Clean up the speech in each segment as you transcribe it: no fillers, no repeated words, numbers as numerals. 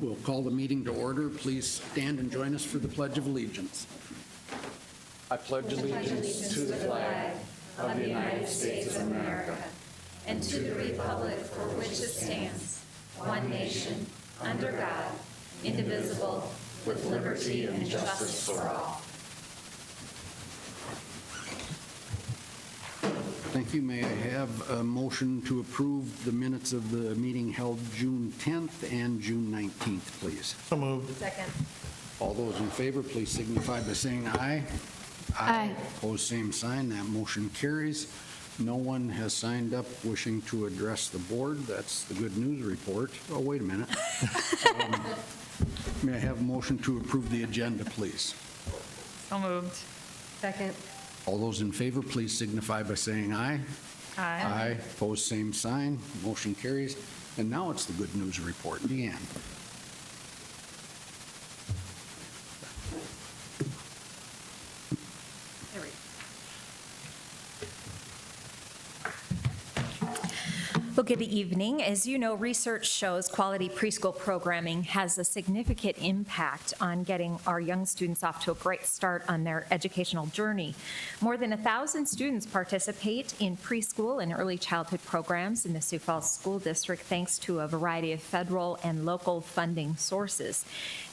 We'll call the meeting to order. Please stand and join us for the Pledge of Allegiance. I pledge allegiance to the flag of the United States of America and to the republic for which it stands, one nation, under God, indivisible, with liberty and justice for all. Thank you. May I have a motion to approve the minutes of the meeting held June 10th and June 19th, please? So moved. Second. All those in favor, please signify by saying aye. Aye. Opposed, same sign. That motion carries. No one has signed up wishing to address the board. That's the good news report. Oh, wait a minute. May I have a motion to approve the agenda, please? So moved. Second. All those in favor, please signify by saying aye. Aye. Opposed, same sign. Motion carries. And now it's the good news report. Deanne. There we go. Well, good evening. As you know, research shows quality preschool programming has a significant impact on getting our young students off to a great start on their educational journey. More than 1,000 students participate in preschool and early childhood programs in the Sioux Falls School District thanks to a variety of federal and local funding sources.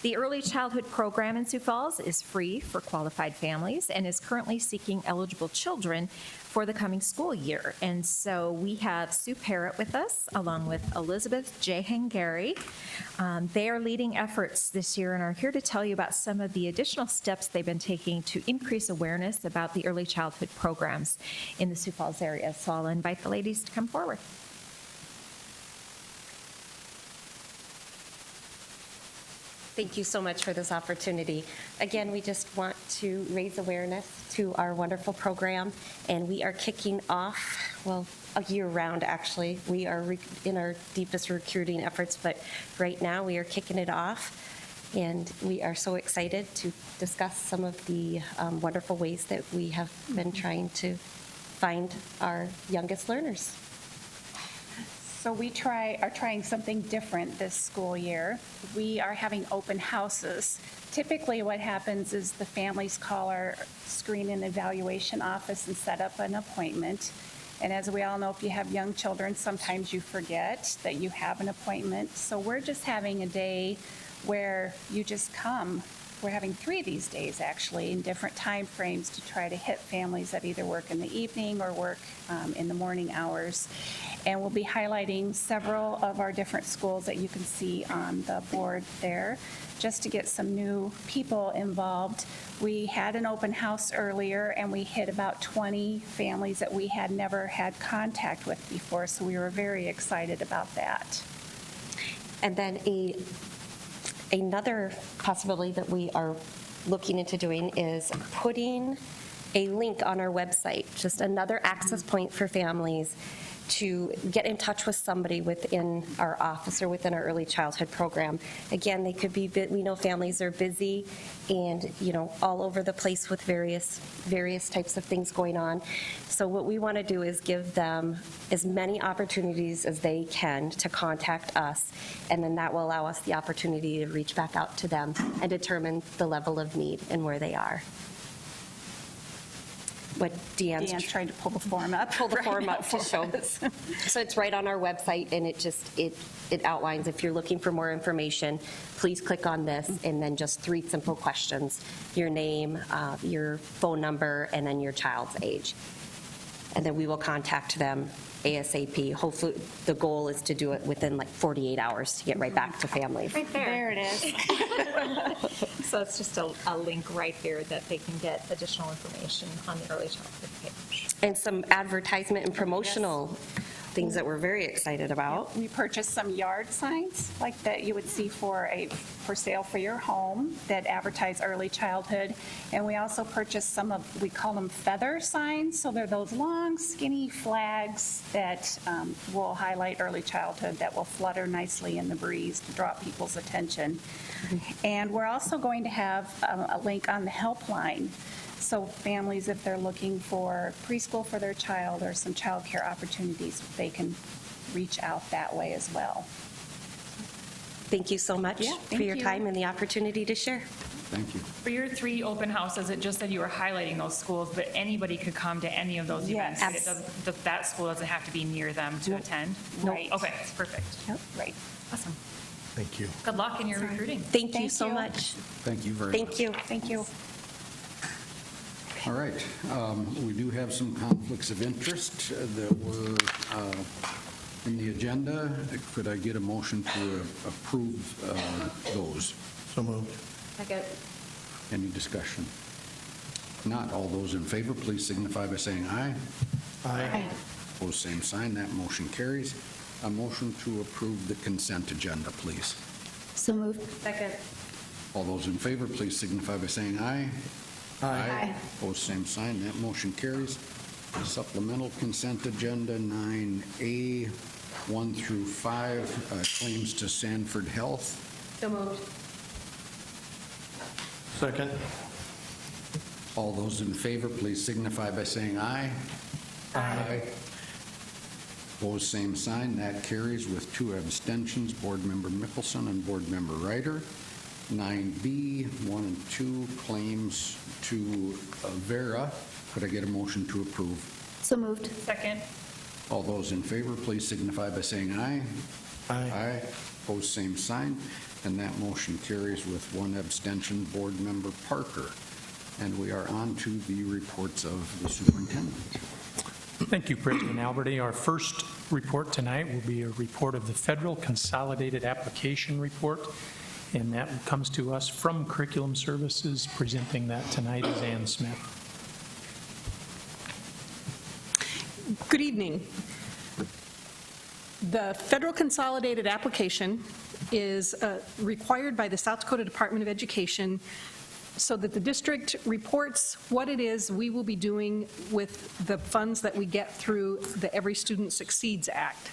The early childhood program in Sioux Falls is free for qualified families and is currently seeking eligible children for the coming school year. And so we have Sue Parrott with us, along with Elizabeth J. Hangari. They are leading efforts this year and are here to tell you about some of the additional steps they've been taking to increase awareness about the early childhood programs in the Sioux Falls area. So I'll invite the ladies to come forward. Thank you so much for this opportunity. Again, we just want to raise awareness to our wonderful program, and we are kicking off, well, a year-round actually. We are in our deepest recruiting efforts, but right now we are kicking it off, and we are so excited to discuss some of the wonderful ways that we have been trying to find our youngest learners. So we are trying something different this school year. We are having open houses. Typically what happens is the families call our screen and evaluation office and set up an appointment. And as we all know, if you have young children, sometimes you forget that you have an appointment. So we're just having a day where you just come. We're having 3 of these days, actually, in different time frames to try to hit families that either work in the evening or work in the morning hours. And we'll be highlighting several of our different schools that you can see on the board there, just to get some new people involved. We had an open house earlier, and we hit about 20 families that we had never had contact with before, so we were very excited about that. And then another possibility that we are looking into doing is putting a link on our website, just another access point for families to get in touch with somebody within our office or within our early childhood program. Again, they could be, we know families are busy and, all over the place with various types of things going on. So what we want to do is give them as many opportunities as they can to contact us, and then that will allow us the opportunity to reach back out to them and determine the level of need and where they are. What Deanne's trying to pull the form up. Pull the form up to show. So it's right on our website, and it outlines, if you're looking for more information, please click on this, and then just 3 simple questions: your name, your phone number, and then your child's age. And then we will contact them ASAP. Hopefully, the goal is to do it within like 48 hours to get right back to families. Right there it is. So it's just a link right here that they can get additional information on the early childhood page. And some advertisement and promotional things that we're very excited about. We purchased some yard signs like that you would see for sale for your home that advertise early childhood. And we also purchased some of, we call them feather signs. So they're those long, skinny flags that will highlight early childhood that will flutter nicely in the breeze to draw people's attention. And we're also going to have a link on the helpline. So families, if they're looking for preschool for their child or some childcare opportunities, they can reach out that way as well. Thank you so much Yeah, for thank your you. time and the opportunity to share. Thank you. For your 3 open houses, it just said you were highlighting those schools, but anybody could come to any of those Yes. events. It doesn't, that school doesn't have to be near them to attend? Right. Okay, perfect. Right. Awesome. Thank you. Good luck in your recruiting. Thank you Thank so you. much. Thank you very much. Thank you. Thank you. All right. We do have some conflicts of interest that were in the agenda. Could I get a motion to approve those? So moved. Any discussion? Not all those in favor, please signify by saying aye. Aye. Opposed, same sign. That motion carries. A motion to approve the consent agenda, please. So moved. Second. All those in favor, please signify by saying aye. Aye. Opposed, same sign. That motion carries. Supplemental consent agenda 9A, 1 through 5, claims to Sanford Health. So moved. Second. All those in favor, please signify by saying aye. Aye. Opposed, same sign. That carries with 2 abstentions, Board Member Mickelson and Board Member Ryder. 9B, 1 and 2, claims to Vera. Could I get a motion to approve? So moved. Second. All those in favor, please signify by saying aye. Aye. Opposed, same sign. And that motion carries with 1 abstention, Board Member Parker. And we are on to the reports of the superintendent. Thank you, President Alberty. Our first report tonight will be a report of the Federal Consolidated Application Report, and that comes to us from Curriculum Services. Presenting that tonight is Ann Smith. Good evening. The Federal Consolidated Application is required by the South Dakota Department of Education so that the district reports what it is we will be doing with the funds that we get through the Every Student Succeeds Act.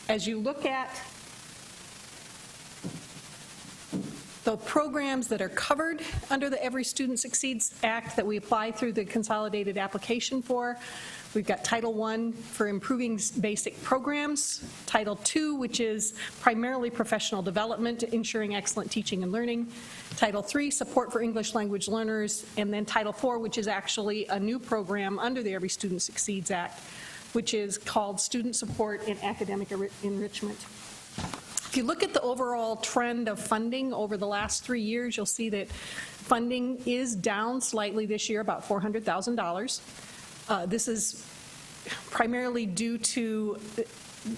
As you look at the programs that are covered under the Every Student Succeeds Act that we apply through the consolidated application for, we've got Title I for improving basic programs, Title II, which is primarily professional development, ensuring excellent teaching and learning, Title III, support for English language learners, and then Title IV, which is actually a new program under the Every Student Succeeds Act, which is called Student Support and Academic Enrichment. If you look at the overall trend of funding over the last 3 years, you'll see that funding is down slightly this year, about $400,000. This is primarily due to,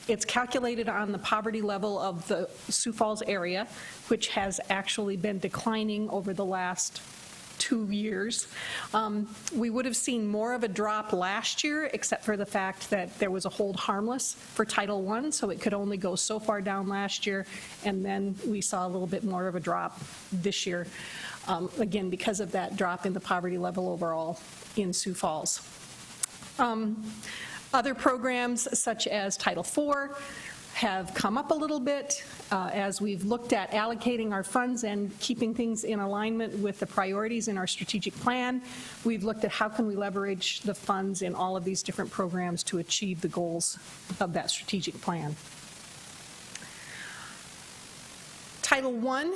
it's calculated on the poverty level of the Sioux Falls area, which has actually been declining over the last 2 years. We would have seen more of a drop last year, except for the fact that there was a hold harmless for Title I, so it could only go so far down last year, and then we saw a little bit more of a drop this year, again, because of that drop in the poverty level overall in Sioux Falls. Other programs, such as Title IV, have come up a little bit as we've looked at allocating our funds and keeping things in alignment with the priorities in our strategic plan. We've looked at how can we leverage the funds in all of these different programs to achieve the goals of that strategic plan. Title I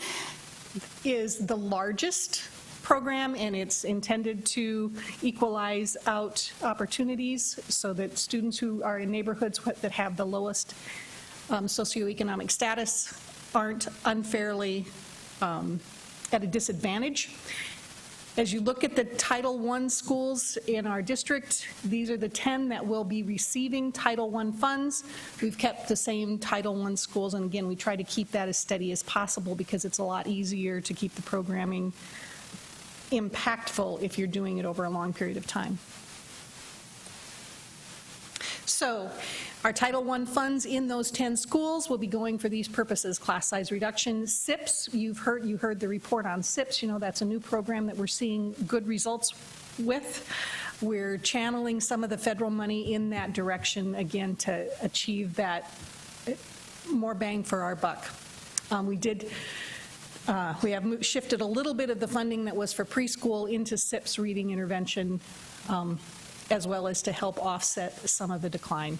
is the largest program, and it's intended to equalize out opportunities so that students who are in neighborhoods that have the lowest socioeconomic status aren't unfairly at a disadvantage. As you look at the Title I schools in our district, these are the 10 that will be receiving Title I funds. We've kept the same Title I schools, and again, we try to keep that as steady as possible because it's a lot easier to keep the programming impactful if you're doing it over a long period of time. So our Title I funds in those 10 schools will be going for these purposes: class size reduction, SIPs. You heard the report on SIPs. You know, that's a new program that we're seeing good results with. We're channeling some of the federal money in that direction, again, to achieve that more bang for our buck. We have shifted a little bit of the funding that was for preschool into SIPs reading intervention, as well as to help offset some of the decline.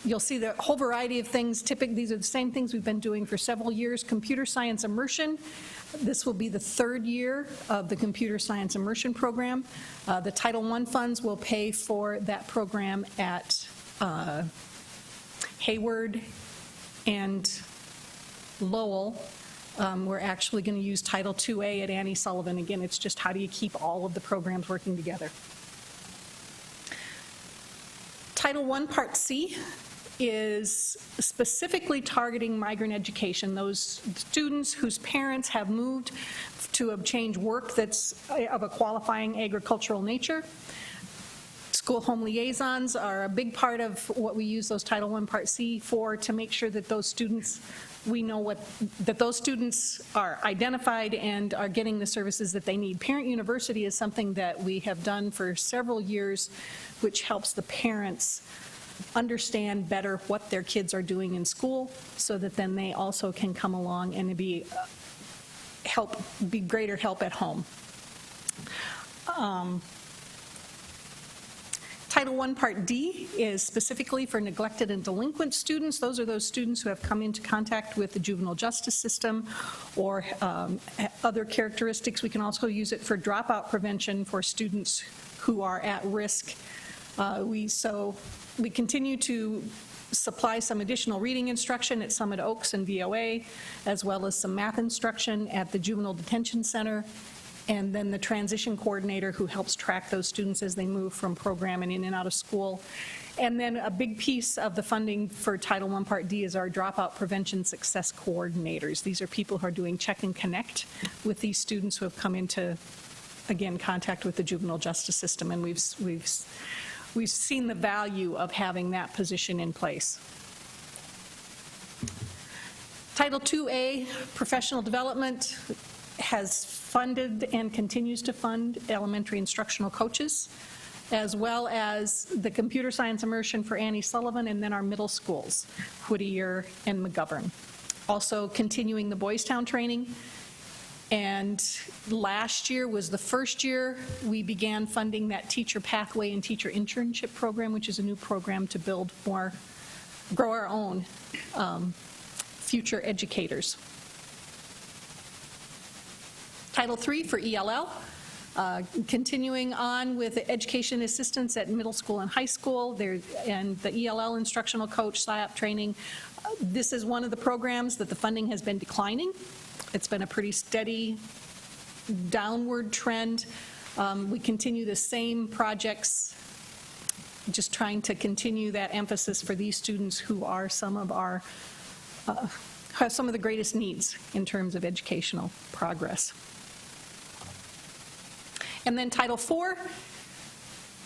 You'll see the whole variety of things. Typically, these are the same things we've been doing for several years. Computer science immersion. This will be the third year of the computer science immersion program. The Title I funds will pay for that program at Hayward and Lowell. We're actually going to use Title IIA at Annie Sullivan. Again, it's just how do you keep all of the programs working together. Title I Part C is specifically targeting migrant education, those students whose parents have moved to obtain work that's of a qualifying agricultural nature. School home liaisons are a big part of what we use those Title I Part C for, to make sure that those students, we know that those students are identified and are getting the services that they need. Parent University is something that we have done for several years, which helps the parents understand better what their kids are doing in school, so that then they also can come along and be greater help at home. Title I Part D is specifically for neglected and delinquent students. Those are those students who have come into contact with the juvenile justice system or other characteristics. We can also use it for dropout prevention for students who are at risk. We continue to supply some additional reading instruction at Summit Oaks and VOA, as well as some math instruction at the Juvenile Detention Center, and then the transition coordinator who helps track those students as they move from program and in and out of school. And then a big piece of the funding for Title I Part D is our dropout prevention success coordinators. These are people who are doing check and connect with these students who have come into, again, contact with the juvenile justice system, and we've seen the value of having that position in place. Title IIA, professional development, has funded and continues to fund elementary instructional coaches, as well as the computer science immersion for Annie Sullivan, and then our middle schools, Whittier and McGovern. Also continuing the Boys Town training. And last year was the first year we began funding that teacher pathway and teacher internship program, which is a new program to grow our own future educators. Title III for ELL, continuing on with education assistance at middle school and high school, and the ELL instructional coach, SIOP training. This is one of the programs that the funding has been declining. It's been a pretty steady downward trend. We continue the same projects, just trying to continue that emphasis for these students who are have some of the greatest needs in terms of educational progress. And then Title IV,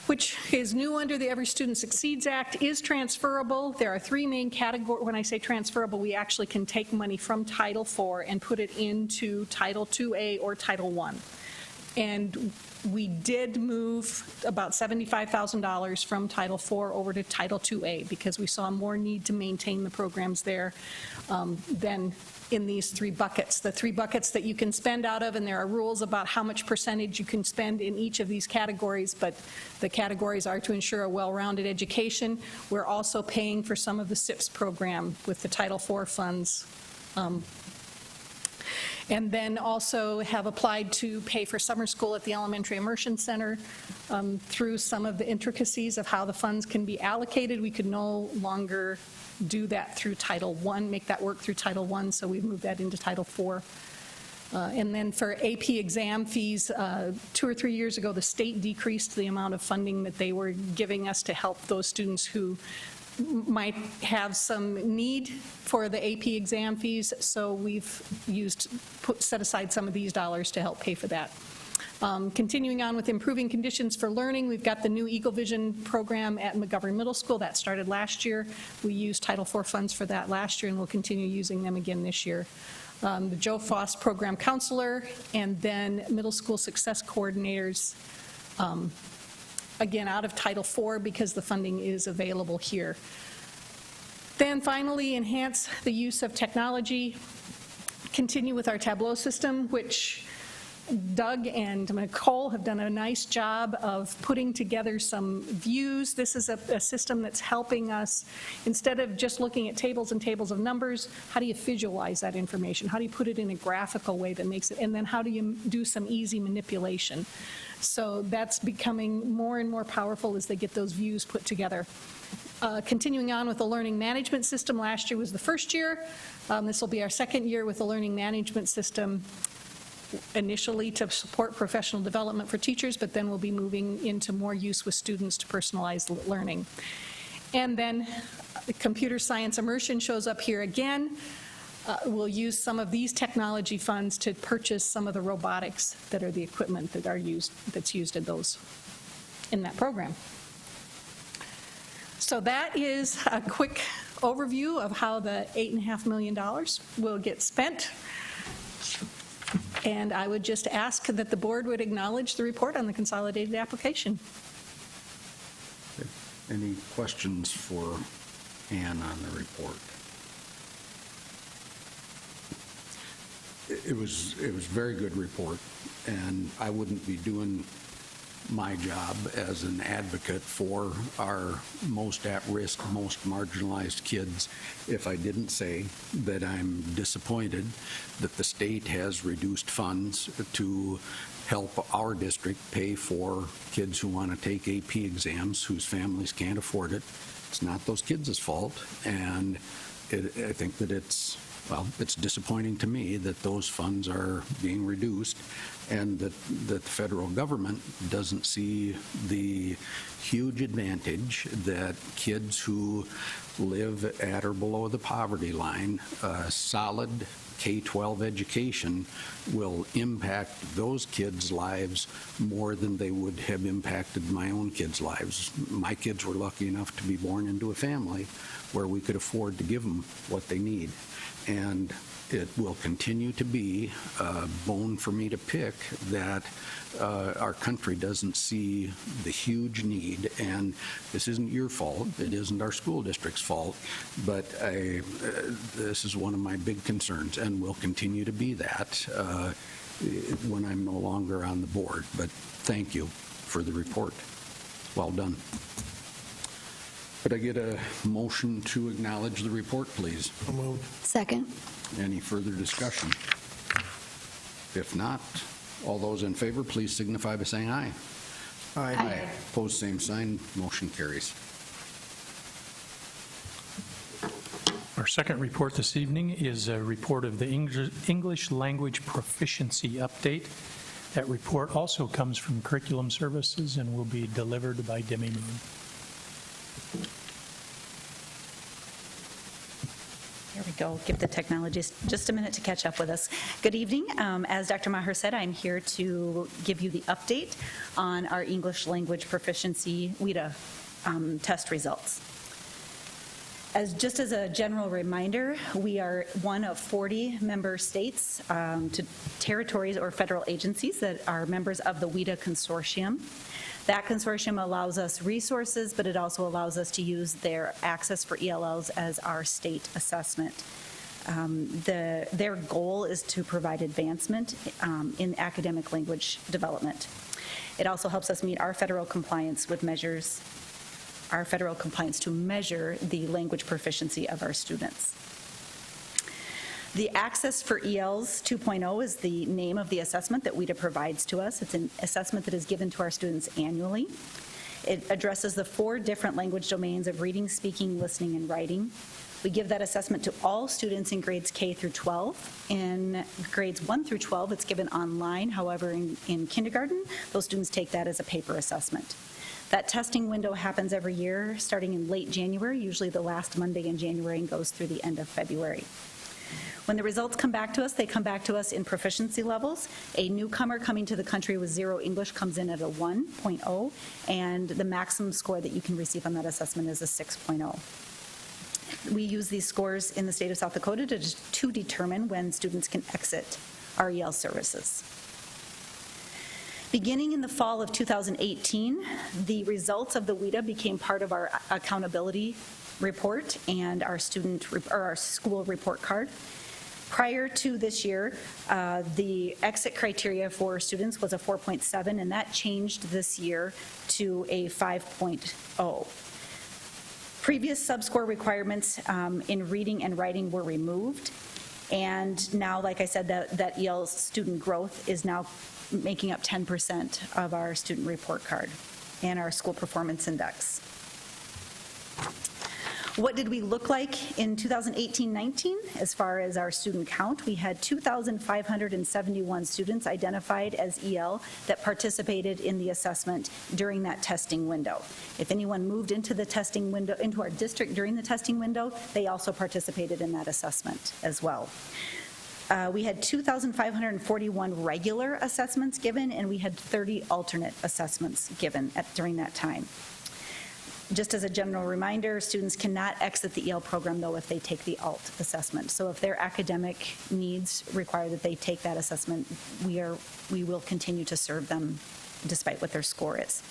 which is new under the Every Student Succeeds Act, is transferable. There are three main categories. When I say transferable, we actually can take money from Title IV and put it into Title IIA or Title I. And we did move about $75,000 from Title IV over to Title IIA because we saw more need to maintain the programs there than in these three buckets. The three buckets that you can spend out of, and there are rules about how much percentage you can spend in each of these categories, but the categories are to ensure a well-rounded education. We're also paying for some of the SIPS program with the Title IV funds. And then also have applied to pay for summer school at the Elementary Immersion Center. Through some of the intricacies of how the funds can be allocated, we could no longer do that through Title I, make that work through Title I, so we've moved that into Title IV. And then for AP exam fees, 2 or 3 years ago, the state decreased the amount of funding that they were giving us to help those students who might have some need for the AP exam fees, so we've set aside some of these dollars to help pay for that. Continuing on with improving conditions for learning, we've got the new Eagle Vision program at McGovern Middle School that started last year. We used Title IV funds for that last year, and we'll continue using them again this year. The Joe Foss program counselor, and then middle school success coordinators, again, out of Title IV because the funding is available here. Then finally, enhance the use of technology. Continue with our Tableau system, which Doug and Nicole have done a nice job of putting together some views. This is a system that's helping us, instead of just looking at tables and tables of numbers, how do you visualize that information? How do you put it in a graphical way that makes it, and then how do you do some easy manipulation? So that's becoming more and more powerful as they get those views put together. Continuing on with the learning management system, last year was the first year. This will be our second year with the learning management system, initially to support professional development for teachers, but then we'll be moving into more use with students to personalize learning. And then the computer science immersion shows up here again. We'll use some of these technology funds to purchase some of the robotics that are the equipment that are used, that's used in that program. So that is a quick overview of how the $8.5 million will get spent. And I would just ask that the board would acknowledge the report on the consolidated application. Any questions for Ann on the report? It was a very good report, and I wouldn't be doing my job as an advocate for our most at-risk, most marginalized kids if I didn't say that I'm disappointed that the state has reduced funds to help our district pay for kids who want to take AP exams whose families can't afford it. It's not those kids' fault, and I think that it's disappointing to me that those funds are being reduced and that the federal government doesn't see the huge advantage that kids who live at or below the poverty line, a solid K-12 education will impact those kids' lives more than they would have impacted my own kids' lives. My kids were lucky enough to be born into a family where we could afford to give them what they need. And it will continue to be a bone for me to pick that our country doesn't see the huge need. And this isn't your fault. It isn't our school district's fault. But this is one of my big concerns and will continue to be that when I'm no longer on the board. But thank you for the report. Well done. Could I get a motion to acknowledge the report, please? So moved. Second. Any further discussion? If not, all those in favor, please signify by saying aye. Aye. Opposed, same sign. Motion carries. Our second report this evening is a report of the English language proficiency update. That report also comes from Curriculum Services and will be delivered by Demi Moon. Here we go. Give the technologists just a minute to catch up with us. Good evening. As Dr. Maher said, I'm here to give you the update on our English language proficiency WIDA test results. Just as a general reminder, we are one of 40 member states, to territories or federal agencies that are members of the WIDA consortium. That consortium allows us resources, but it also allows us to use their access for ELLs as our state assessment. Their goal is to provide advancement in academic language development. It also helps us meet our federal compliance with measures, our federal compliance to measure the language proficiency of our students. The Access for ELs 2.0 is the name of the assessment that WIDA provides to us. It's an assessment that is given to our students annually. It addresses the 4 different language domains of reading, speaking, listening, and writing. We give that assessment to all students in grades K through 12. In grades 1 through 12, it's given online. However, in kindergarten, those students take that as a paper assessment. That testing window happens every year, starting in late January, usually the last Monday in January, and goes through the end of February. When the results come back to us, they come back to us in proficiency levels. A newcomer coming to the country with 0 English comes in at a 1.0, and the maximum score that you can receive on that assessment is a 6.0. We use these scores in the state of South Dakota to determine when students can exit our EL services. Beginning in the fall of 2018, the results of the WIDA became part of our accountability report and our school report card. Prior to this year, the exit criteria for students was a 4.7, and that changed this year to a 5.0. Previous subscore requirements in reading and writing were removed, and now, like I said, that EL student growth is now making up 10% of our student report card and our school performance index. What did we look like in 2018-19 as far as our student count? We had 2,571 students identified as EL that participated in the assessment during that testing window. If anyone moved into the testing window, into our district during the testing window, they also participated in that assessment as well. We had 2,541 regular assessments given, and we had 30 alternate assessments given during that time. Just as a general reminder, students cannot exit the EL program, though, if they take the ALT assessment. So if their academic needs require that they take that assessment, we will continue to serve them despite what their score is.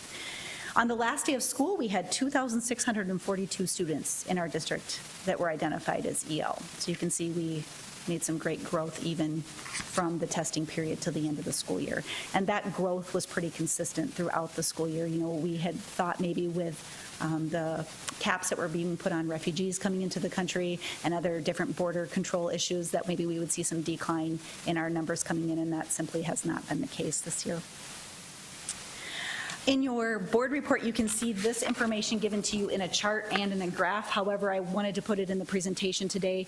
On the last day of school, we had 2,642 students in our district that were identified as EL. So you can see we made some great growth even from the testing period to the end of the school year. And that growth was pretty consistent throughout the school year. You know, we had thought maybe with the caps that were being put on refugees coming into the country and other different border control issues that maybe we would see some decline in our numbers coming in, and that simply has not been the case this year. In your board report, you can see this information given to you in a chart and in a graph. However, I wanted to put it in the presentation today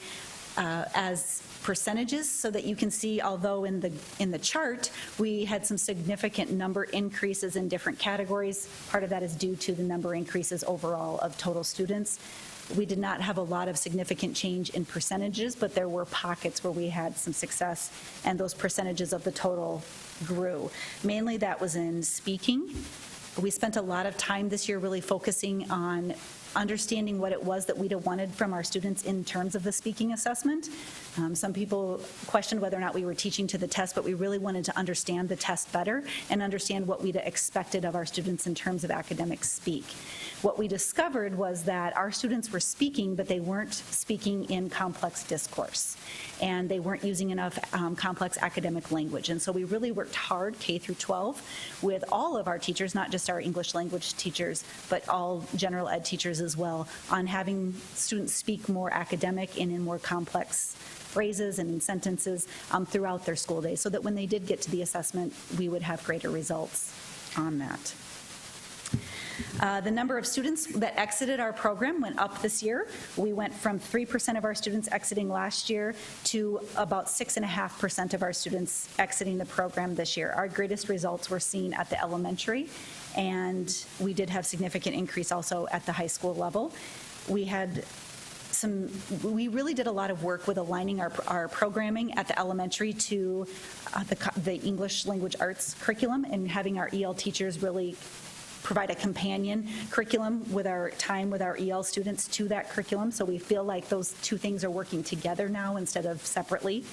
as percentages so that you can see, although in the chart we had some significant number increases in different categories, part of that is due to the number increases overall of total students. We did not have a lot of significant change in percentages, but there were pockets where we had some success, and those percentages of the total grew. Mainly that was in speaking. We spent a lot of time this year really focusing on understanding what it was that we'd wanted from our students in terms of the speaking assessment. Some people questioned whether or not we were teaching to the test, but we really wanted to understand the test better and understand what we'd expected of our students in terms of academic speak. What we discovered was that our students were speaking, but they weren't speaking in complex discourse, and they weren't using enough complex academic language. And so we really worked hard, K through 12, with all of our teachers, not just our English language teachers, but all general ed teachers as well, on having students speak more academic and in more complex phrases and in sentences throughout their school day, so that when they did get to the assessment, we would have greater results on that. The number of students that exited our program went up this year. We went from 3% of our students exiting last year to about 6.5% of our students exiting the program this year. Our greatest results were seen at the elementary, and we did have significant increase also at the high school level. We really did a lot of work with aligning our programming at the elementary to the English language arts curriculum, and having our EL teachers really provide a companion curriculum with our time with our EL students to that curriculum. So we feel like those two things are working together now instead of separately.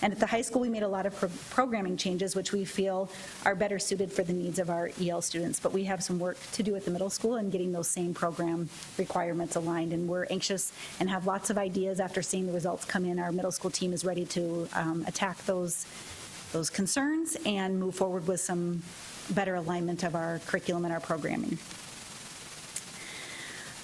And at the high school, we made a lot of programming changes, which we feel are better suited for the needs of our EL students. But we have some work to do at the middle school in getting those same program requirements aligned. And we're anxious and have lots of ideas after seeing the results come in. Our middle school team is ready to attack those concerns and move forward with some better alignment of our curriculum and our programming.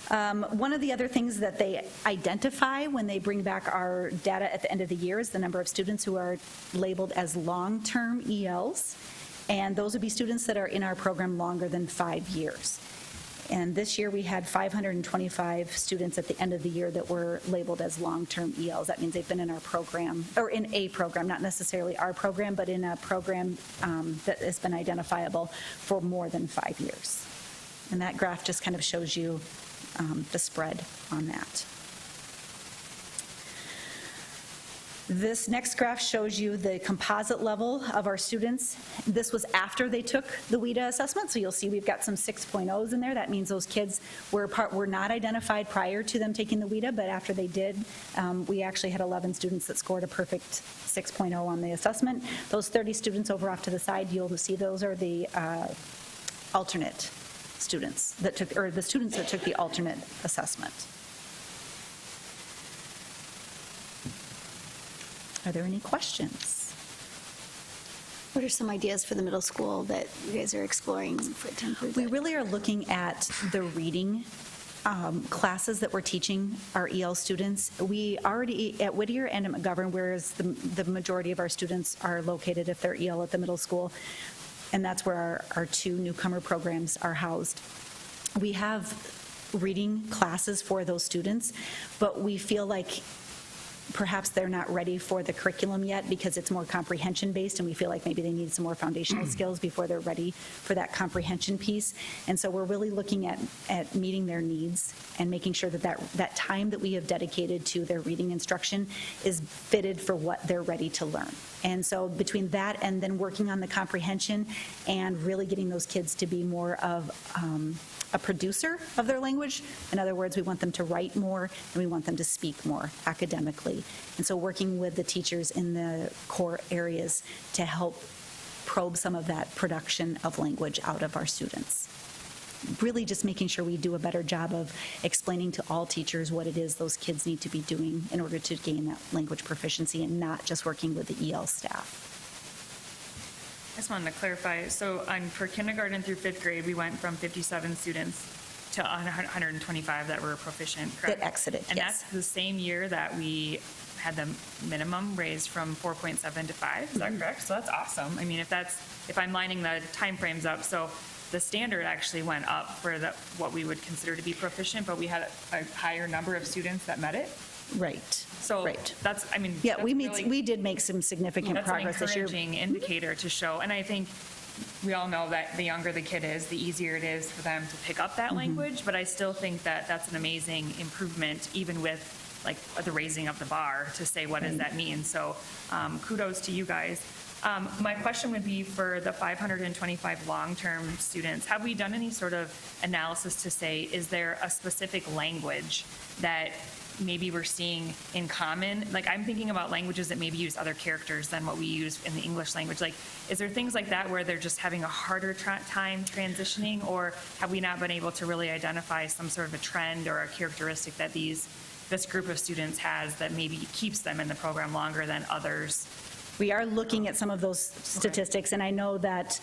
One of the other things that they identify when they bring back our data at the end of the year is the number of students who are labeled as long-term ELs, and those would be students that are in our program longer than 5 years. And this year we had 525 students at the end of the year that were labeled as long-term ELs. That means they've been in our program, or in a program, not necessarily our program, but in a program that has been identifiable for more than 5 years. And that graph just kind of shows you the spread on that. This next graph shows you the composite level of our students. This was after they took the WIDA assessment, so you'll see we've got some 6.0s in there. That means those kids were not identified prior to them taking the WIDA, but after they did, we actually had 11 students that scored a perfect 6.0 on the assessment. Those 30 students over off to the side, you'll see those are the alternate students that took, or the students that took the alternate assessment. Are there any questions? What are some ideas for the middle school that you guys are exploring to improve We that? really are looking at the reading classes that we're teaching our EL students. We already, at Whittier and at McGovern, whereas the majority of our students are located if they're EL at the middle school, and that's where our two newcomer programs are housed. We have reading classes for those students, but we feel like perhaps they're not ready for the curriculum yet because it's more comprehension-based, and we feel like maybe they need some more foundational skills before they're ready for that comprehension piece. And so we're really looking at meeting their needs and making sure that time that we have dedicated to their reading instruction is fitted for what they're ready to learn. And so between that and then working on the comprehension and really getting those kids to be more of a producer of their language. In other words, we want them to write more and we want them to speak more academically. And so working with the teachers in the core areas to help probe some of that production of language out of our students. Really just making sure we do a better job of explaining to all teachers what it is those kids need to be doing in order to gain that language proficiency and not just working with the EL staff. I just wanted to clarify, so for kindergarten through fifth grade, we went from 57 students to 125 that were proficient, correct? That exited, And yes. that's the same year that we had the minimum raised from 4.7 to 5, is that correct? So that's awesome. I mean, if I'm lining the timeframes up, so the standard actually went up for what we would consider to be proficient, but we had a higher number of students that met it. Right. So Right. that's, I mean. Yeah, that's we really- did make some significant progress this year. That's an encouraging indicator to show, and I think we all know that the younger the kid is, the easier it is for them to pick up that language, but I still think that that's an amazing improvement, even with like the raising of the bar to say, what does that mean? So kudos to you guys. My question would be for the 525 long-term students, have we done any sort of analysis to say, is there a specific language that maybe we're seeing in common? Like, I'm thinking about languages that maybe use other characters than what we use in the English language. Like, is there things like that where they're just having a harder time transitioning, or have we not been able to really identify some sort of a trend or a characteristic that this group of students has that maybe keeps them in the program longer than others? We are looking at some of those statistics, and I know that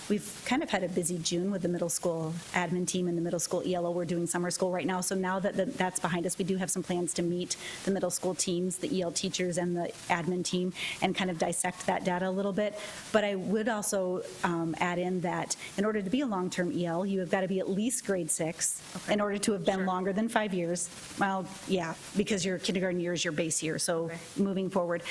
we've kind of had a busy June with the middle school admin team and the middle school ELO. We're doing summer school right now, so now that that's behind us, we do have some plans to meet the middle school teams, the EL teachers and the admin team, and kind of dissect that data a little bit. But I would also add in that in order to be a long-term EL, you have got to be at least grade 6 in order to have been longer than 5 years. Well, yeah, because your kindergarten year is your base year, so moving forward.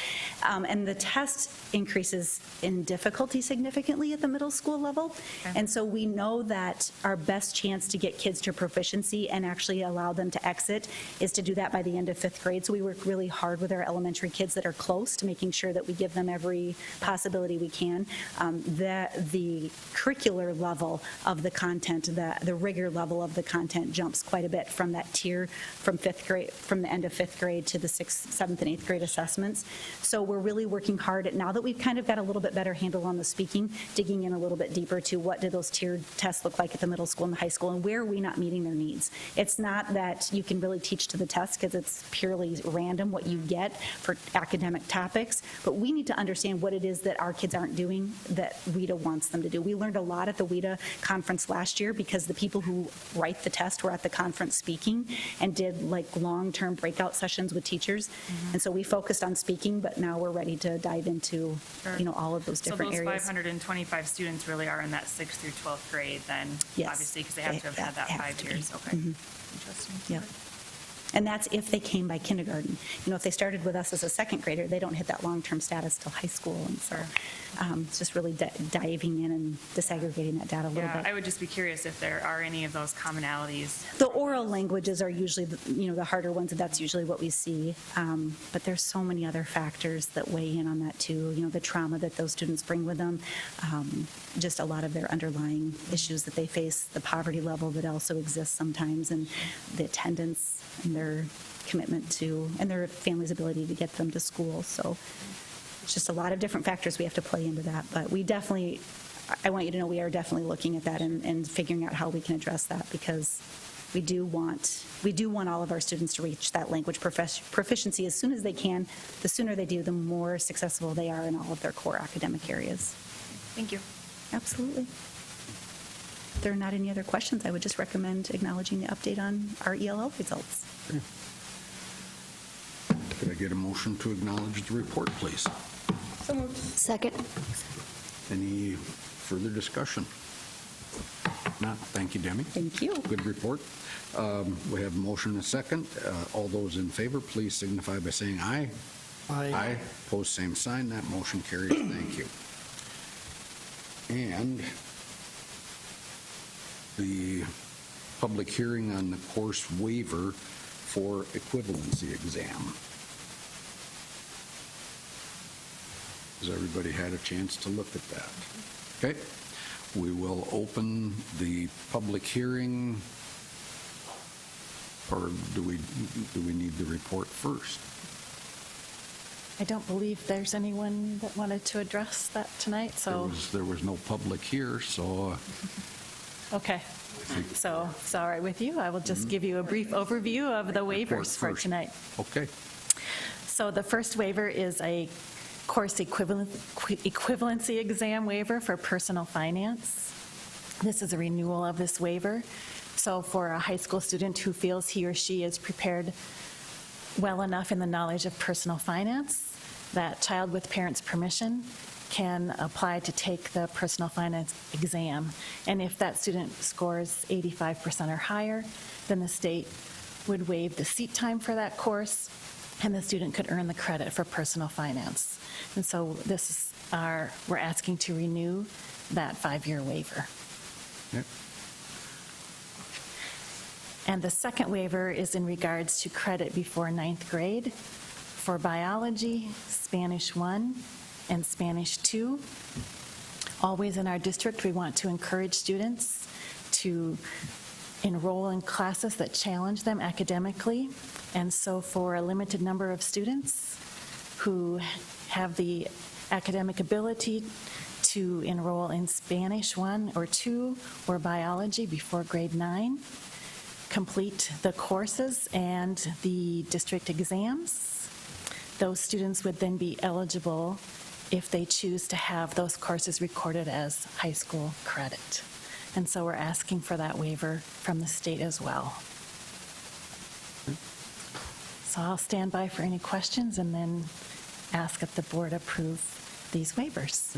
And the test increases in difficulty significantly at the middle school level. And so we know that our best chance to get kids to proficiency and actually allow them to exit is to do that by the end of 5th grade. So we work really hard with our elementary kids that are close to making sure that we give them every possibility we can. The curricular level of the content, the rigor level of the content jumps quite a bit from that tier from 5th grade, from the end of 5th grade to the 6th, 7th, and 8th grade assessments. So we're really working hard at, now that we've kind of got a little bit better handle on the speaking, digging in a little bit deeper to what do those tiered tests look like at the middle school and the high school, and where are we not meeting their needs. It's not that you can really teach to the test because it's purely random what you get for academic topics, but we need to understand what it is that our kids aren't doing that WIDA wants them to do. We learned a lot at the WIDA conference last year because the people who write the test were at the conference speaking and did like long-term breakout sessions with teachers. And so we focused on speaking, but now we're ready to dive into, all of those different So those areas. 525 students really are in that 6th through 12th grade then? Yes. Obviously, because they have to have had that They have 5 to be. years. Okay. Interesting. Yep. And that's if they came by kindergarten. If they started with us as a 2nd grader, they don't hit that long-term status till high school. And so it's just really diving in and disaggregating that data a little Yeah, bit. I would just be curious if there are any of those commonalities. The oral languages are usually, the harder ones, and that's usually what we see. But there's so many other factors that weigh in on that too. The trauma that those students bring with them, just a lot of their underlying issues that they face, the poverty level that also exists sometimes, and the attendance and their commitment to, and their family's ability to get them to school. So it's just a lot of different factors we have to play into that. But we definitely, I want you to know we are definitely looking at that and figuring out how we can address that, because we do want all of our students to reach that language proficiency as soon as they can. The sooner they do, the more successful they are in all of their core academic areas. Thank you. Absolutely. If there are not any other questions, I would just recommend acknowledging the update on our ELL results. Could I get a motion to acknowledge the report, please? Second. Any further discussion? If not, thank you, Demi. Thank you. Good report. We have a motion and a second. All those in favor, please signify by saying aye. Aye. Opposed, same sign. That motion carries. Thank you. And the public hearing on the course waiver for equivalency exam. Has everybody had a chance to look at that? Okay. We will open the public hearing, or do we need the report first? I don't believe there's anyone that wanted to address that tonight, so, There was no public here, so okay. So, if it's all right with you, I will just give you a brief overview of the waivers for first. tonight. okay. So the first waiver is a course equivalency exam waiver for personal finance. This is a renewal of this waiver. So for a high school student who feels he or she is prepared well enough in the knowledge of personal finance, that child with parents' permission can apply to take the personal finance exam. And if that student scores 85% or higher, then the state would waive the seat time for that course, and the student could earn the credit for personal finance. And so this is we're asking to renew that 5-year waiver. Yep. And the second waiver is in regards to credit before 9th grade for biology, Spanish 1, and Spanish 2. Always in our district, we want to encourage students to enroll in classes that challenge them academically. And so for a limited number of students who have the academic ability to enroll in Spanish 1 or 2 or biology before grade 9, complete the courses and the district exams, those students would then be eligible if they choose to have those courses recorded as high school credit. And so we're asking for that waiver from the state as well. So I'll stand by for any questions and then ask that the board approve these waivers.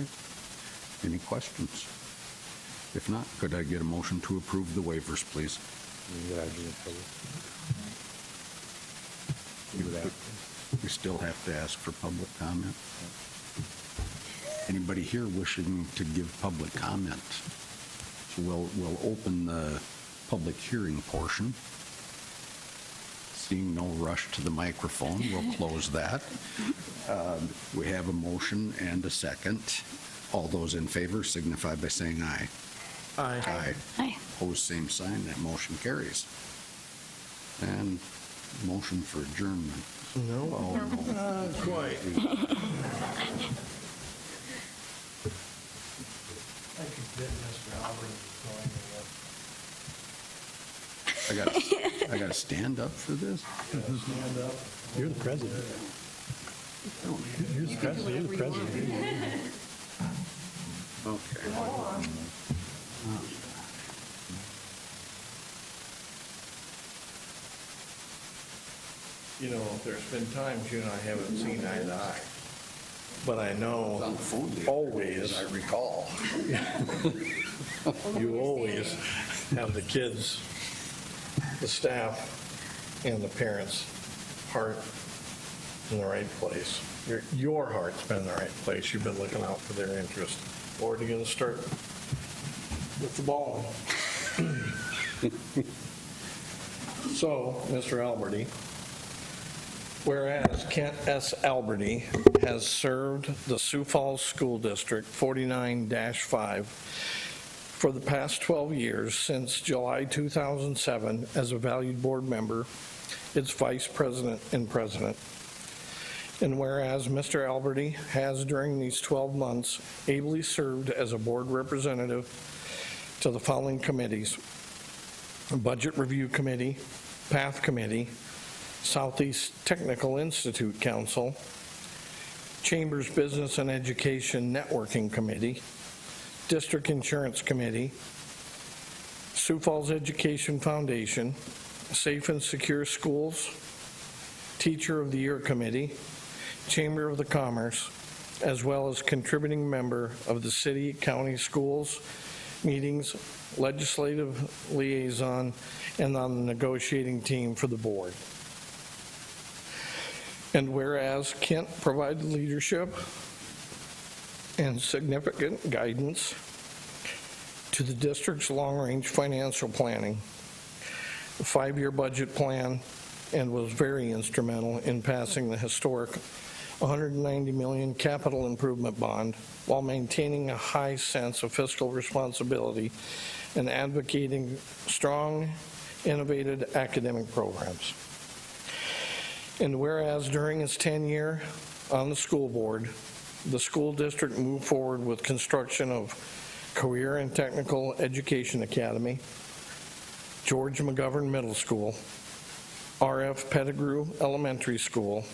Any questions? If not, could I get a motion to approve the waivers, please? We still have to ask for public comment. Anybody here wishing to give public comment? So we'll open the public hearing portion. Seeing no rush to the microphone, we'll close that. We have a motion and a second. All those in favor signify by saying aye. Aye. Aye. Opposed, same sign. That motion carries. And motion for adjournment. No? Oh, no. Not quite. I got to stand up for this? You're the president. You're the president. You're the president. Okay. You know, there's been times you and I haven't seen eye to eye. But I know On the phone the other day, always, as I recall. you always have the kids, the staff, and the parents' heart in the right place. Your heart's been in the right place. You've been looking out for their interest. Or are you going to start with the ball? So, Mr. Alberti, whereas Kent S. Alberti has served the Sioux Falls School District 49-5 for the past 12 years since July 2007 as a valued board member, its vice president and president. And whereas Mr. Alberti has during these 12 months ably served as a board representative to the following committees: Budget Review Committee, PATH Committee, Southeast Technical Institute Council, Chambers Business and Education Networking Committee, District Insurance Committee, Sioux Falls Education Foundation, Safe and Secure Schools, Teacher of the Year Committee, Chamber of the Commerce, as well as contributing member of the city, county, schools, meetings, legislative liaison, and on the negotiating team for the board. And whereas Kent provided leadership and significant guidance to the district's long-range financial planning, the 5-year budget plan, and was very instrumental in passing the historic $190 million capital improvement bond while maintaining a high sense of fiscal responsibility and advocating strong, innovative academic programs. And whereas during its tenure on the school board, the school district moved forward with construction of Career and Technical Education Academy, George McGovern Middle School, R.F. Pettigrew Elementary School,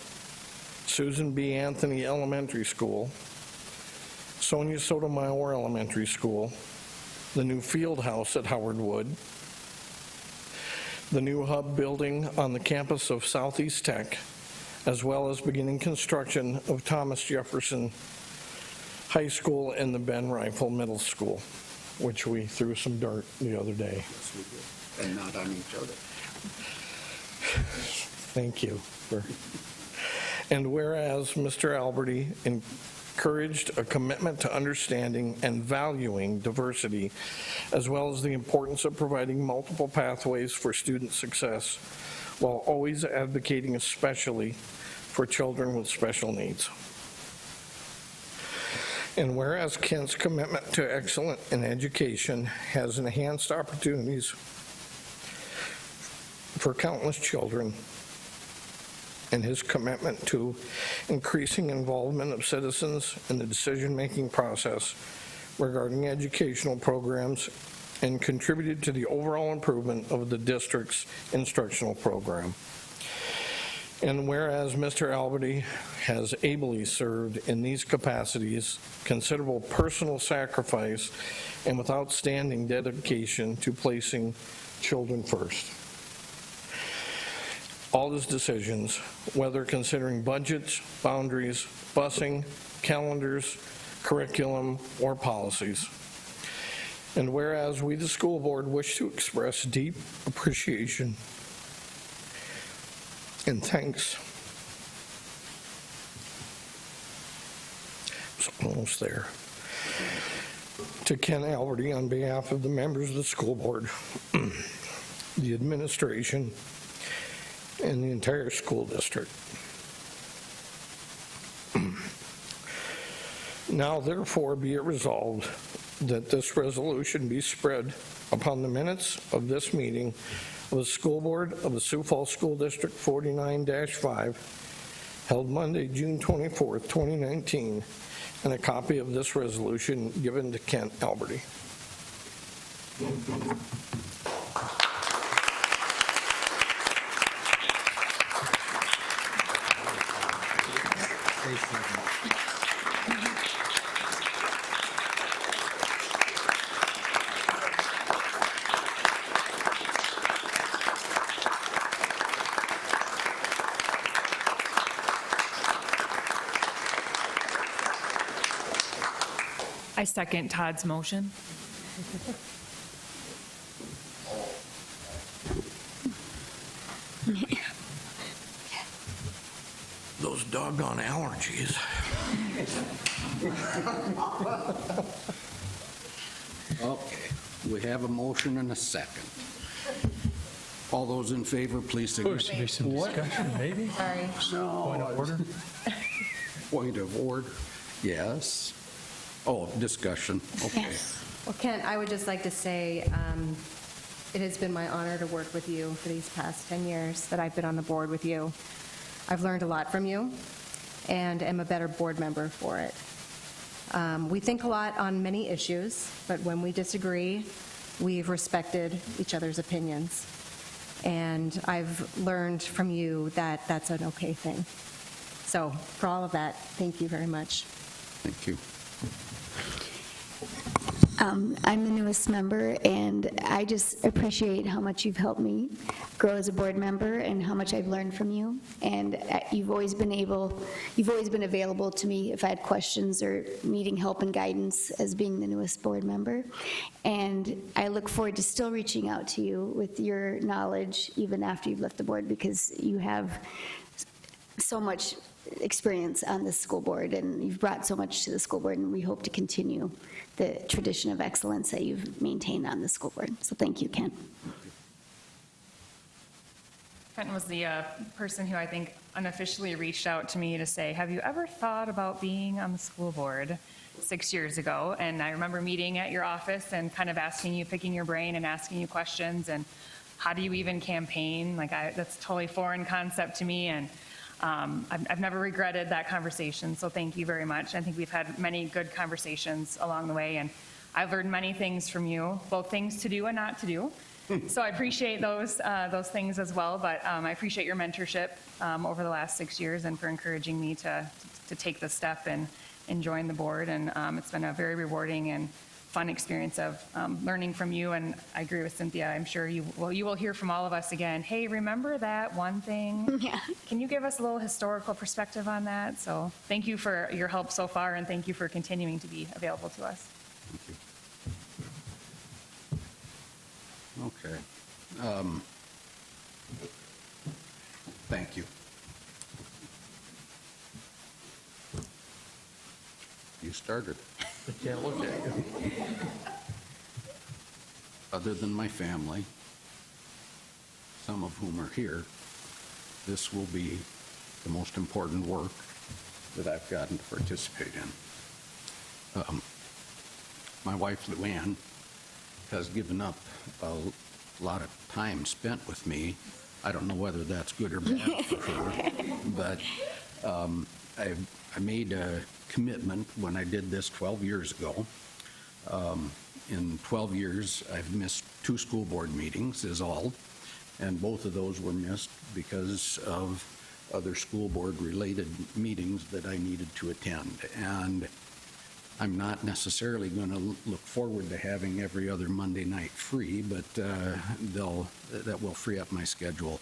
Susan B. Anthony Elementary School, Sonia Sotomayor Elementary School, the new field house at Howard Wood, the new hub building on the campus of Southeast Tech, as well as beginning construction of Thomas Jefferson High School and the Ben Rifle Middle School, which we threw some dirt the other day. Yes, we did. And not on each other. Thank you. And whereas Mr. Alberti encouraged a commitment to understanding and valuing diversity, as well as the importance of providing multiple pathways for student success, while always advocating especially for children with special needs. And whereas Kent's commitment to excellence in education has enhanced opportunities for countless children, and his commitment to increasing involvement of citizens in the decision-making process regarding educational programs and contributed to the overall improvement of the district's instructional program. And whereas Mr. Alberti has ably served in these capacities, considerable personal sacrifice, and with outstanding dedication to placing children first. All his decisions, whether considering budgets, boundaries, busing, calendars, curriculum, or policies. And whereas we, the school board, wish to express deep appreciation and thanks. It's almost there. To Ken Alberti on behalf of the members of the school board, the administration, and the entire school district. Now therefore be it resolved that this resolution be spread upon the minutes of this meeting of the school board of the Sioux Falls School District 49-5 held Monday, June 24th, 2019, and a copy of this resolution given to Kent Alberti. I second Todd's motion. Those doggone allergies. Okay, we have a motion and a second. All those in favor, please There signify. should be some discussion, maybe? Sorry. Point of order? Point of order, yes. Oh, discussion, okay. Well, Kent, I would just like to say it has been my honor to work with you for these past 10 years that I've been on the board with you. I've learned a lot from you and am a better board member for it. We think a lot on many issues, but when we disagree, we've respected each other's opinions. And I've learned from you that that's an okay thing. So for all of that, thank you very much. Thank you. I'm the newest member, and I just appreciate how much you've helped me grow as a board member and how much I've learned from you. And you've always been available to me if I had questions or needing help and guidance as being the newest board member. And I look forward to still reaching out to you with your knowledge even after you've left the board, because you have so much experience on the school board, and you've brought so much to the school board, and we hope to continue the tradition of excellence that you've maintained on the school board. So thank you, Ken. Kenton was the person who I think unofficially reached out to me to say, have you ever thought about being on the school board 6 years ago? And I remember meeting at your office and kind of asking you, picking your brain and asking you questions, and how do you even campaign? That's a totally foreign concept to me, and I've never regretted that conversation, so thank you very much. I think we've had many good conversations along the way, and I've learned many things from you, both things to do and not to do. So I appreciate those things as well, but I appreciate your mentorship over the last 6 years and for encouraging me to take the step and join the board. And it's been a very rewarding and fun experience of learning from you. And I agree with Cynthia. I'm sure you will hear from all of us again. Hey, remember that one thing? Yeah. Can you give us a little historical perspective on that? So thank you for your help so far, and thank you for continuing to be available to us. Okay. Thank you. You started. I can't look at you. Other than my family, some of whom are here, this will be the most important work that I've gotten to participate in. My wife, Luann, has given up a lot of time spent with me. I don't know whether that's good or bad for her, but I made a commitment when I did this 12 years ago. In 12 years, I've missed 2 school board meetings is all, and both of those were missed because of other school board related meetings that I needed to attend. And I'm not necessarily going to look forward to having every other Monday night free, but that will free up my schedule.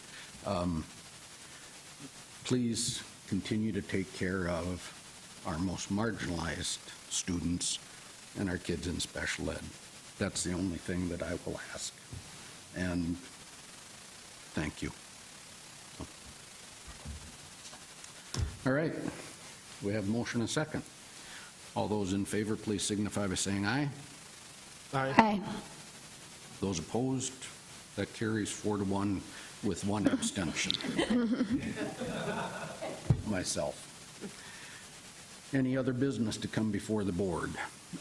Please continue to take care of our most marginalized students and our kids in special ed. That's the only thing that I will ask. And thank you. All right, we have motion and second. All those in favor, please signify by saying aye. Aye. Those opposed, that carries 4-1 with 1 abstention. Myself. Any other business to come before the board?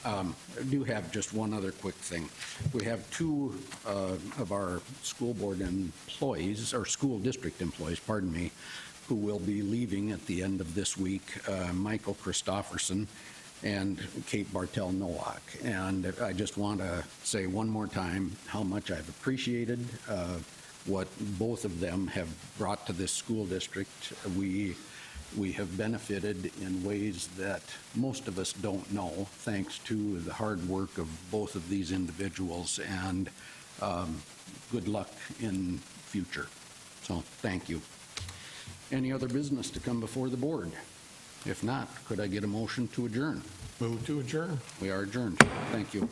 I do have just one other quick thing. We have 2 of our school board employees, or school district employees, pardon me, who will be leaving at the end of this week, Michael Christofferson and Kate Bartell Nowak. And I just want to say one more time how much I've appreciated what both of them have brought to this school district. We have benefited in ways that most of us don't know, thanks to the hard work of both of these individuals, and good luck in future. So thank you. Any other business to come before the board? If not, could I get a motion to adjourn? Move to adjourn. We are adjourned. Thank you.